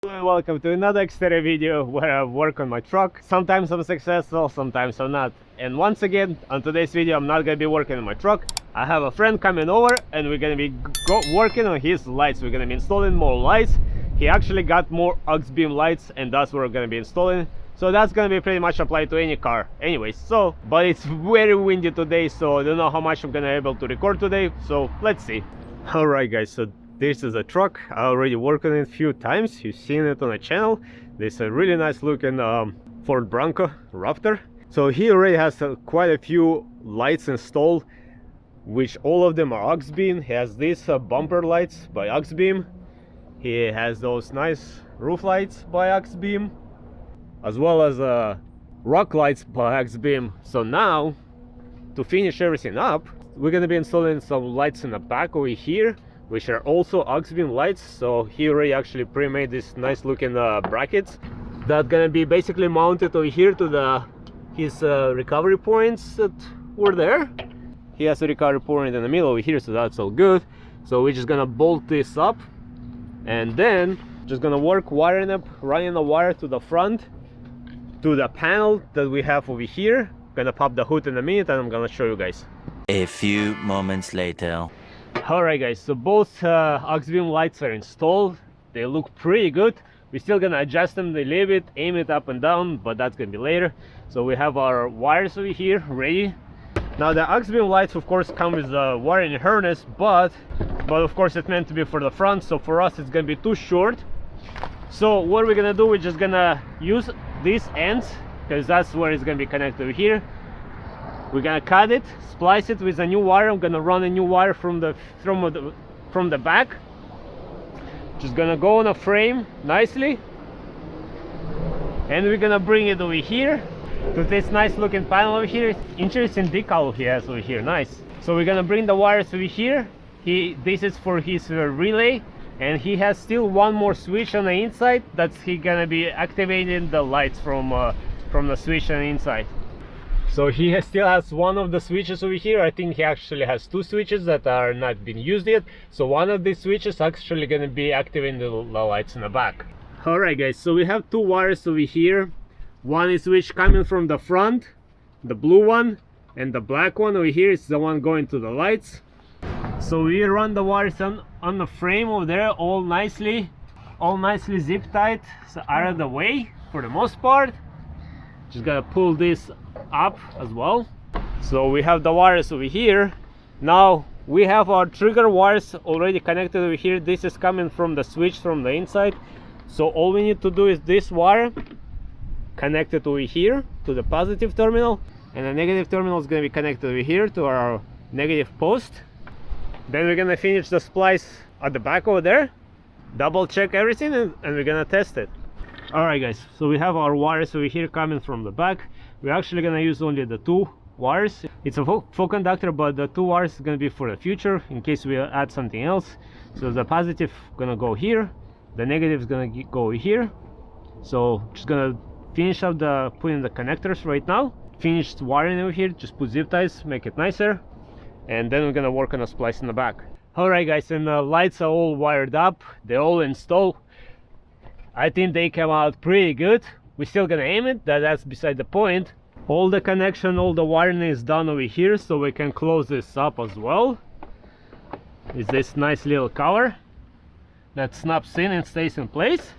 Hello and welcome to another exterior video where I work on my truck. Sometimes I'm successful, sometimes I'm not. And once again, on today's video, I'm not gonna be working on my truck. I have a friend coming over and we're gonna be working on his lights. We're gonna be installing more lights. He actually got more Auxbeam lights and that's what we're gonna be installing. So that's gonna be pretty much applied to any car. Anyways, but it's very windy today, so I don't know how much I'm gonna be able to record today. So let's see. Alright guys, so this is a truck. I already worked on it a few times. You've seen it on the channel. This is a really nice looking Ford Bronco Raptor. So he already has quite a few lights installed, which all of them are Auxbeam. He has these bumper lights by Auxbeam. He has those nice roof lights by Auxbeam, as well as rock lights by Auxbeam. So now, to finish everything up, we're gonna be installing some lights in the back over here, which are also Auxbeam lights. So he already actually pre-made this nice looking brackets that gonna be basically mounted over here to his recovery points that were there. He has a recovery point in the middle over here, so that's all good. So we're just gonna bolt this up and then just gonna work wiring up, running the wire to the front to the panel that we have over here. Gonna pop the hood in a minute and I'm gonna show you guys. A few moments later. Alright guys, so both Auxbeam lights are installed. They look pretty good. We're still gonna adjust them a little bit, aim it up and down, but that's gonna be later. So we have our wires over here ready. Now the Auxbeam lights of course come with a wiring harness, but of course it's meant to be for the front, so for us it's gonna be too short. So what we're gonna do, we're just gonna use these ends, because that's where it's gonna be connected over here. We're gonna cut it, splice it with a new wire. I'm gonna run a new wire from the back. Just gonna go on a frame nicely, and we're gonna bring it over here to this nice looking panel over here. Interesting decal he has over here, nice. So we're gonna bring the wires over here. This is for his relay, and he has still one more switch on the inside that's gonna be activating the lights from the switch on the inside. So he still has one of the switches over here. I think he actually has two switches that are not being used yet. So one of these switches actually gonna be activating the lights in the back. Alright guys, so we have two wires over here. One is switch coming from the front, the blue one, and the black one over here is the one going to the lights. So we run the wires on the frame over there, all nicely zip tied, so out of the way for the most part. Just gotta pull this up as well. So we have the wires over here. Now we have our trigger wires already connected over here. This is coming from the switch from the inside. So all we need to do is this wire connected over here to the positive terminal, and the negative terminal is going to be connected over here to our negative post. Then we're gonna finish the splice at the back over there, double check everything, and we're gonna test it. Alright guys, so we have our wires over here coming from the back. We're actually gonna use only the two wires. It's a full conductor, but the two wires is gonna be for the future in case we add something else. So the positive gonna go here, the negative is gonna go here. So just gonna finish up putting the connectors right now. Finished wiring over here, just put zip ties, make it nicer, and then we're gonna work on a splice in the back. Alright guys, and the lights are all wired up, they're all installed. I think they came out pretty good. We're still gonna aim it, that's beside the point. All the connection, all the wiring is done over here, so we can close this up as well. It's this nice little cover that snaps in and stays in place.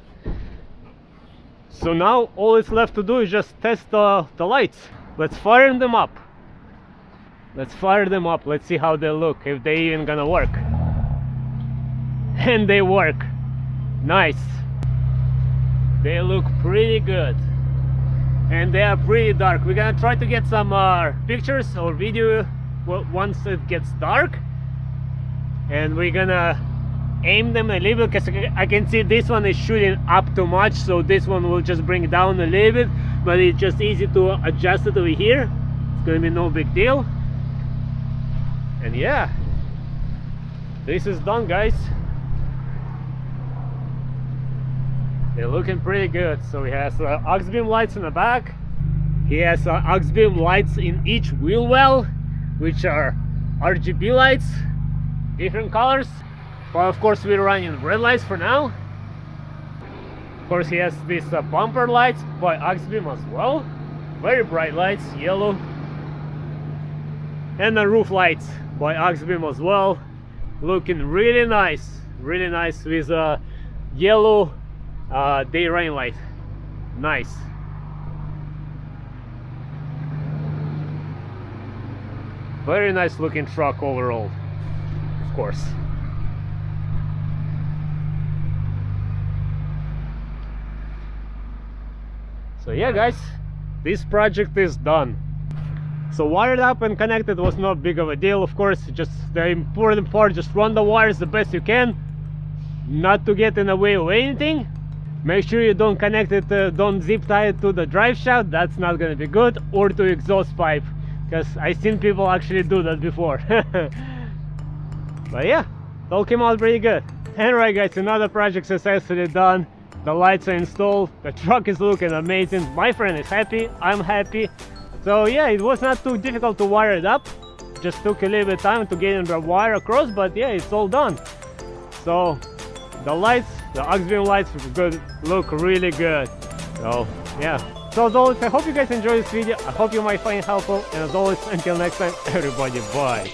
So now all it's left to do is just test the lights. Let's fire them up. Let's fire them up, let's see how they look, if they even gonna work. And they work. Nice. They look pretty good, and they are pretty dark. We're gonna try to get some pictures or video once it gets dark, and we're gonna aim them a little bit, because I can see this one is shooting up too much, so this one will just bring it down a little bit, but it's just easy to adjust it over here. It's gonna be no big deal. And yeah, this is done guys. They're looking pretty good. So he has Auxbeam lights in the back. He has Auxbeam lights in each wheel well, which are RGB lights, different colors. But of course we're running red lights for now. course, he has these bumper lights by Auxbeam as well. Very bright lights, yellow. And the roof lights by Auxbeam as well. Looking really nice with a yellow day rain light. Nice. Very nice looking truck overall, of course. So yeah guys, this project is done. So wired up and connected was not big of a deal, of course. Just the important part, just run the wires the best you can, not to get in the way of anything. Make sure you don't connect it, don't zip tie it to the drive shaft, that's not gonna be good, or to exhaust pipe, because I've seen people actually do that before. But yeah, it all came out pretty good. Alright guys, another project successfully done. The lights are installed, the truck is looking amazing, my friend is happy, I'm happy. So yeah, it was not too difficult to wire it up, just took a little bit of time to get the wire across, but yeah, it's all done. So the lights, the Auxbeam lights look really good. So yeah, so as always, I hope you guys enjoyed this video, I hope you might find it helpful, and as always, until next time, everybody, bye.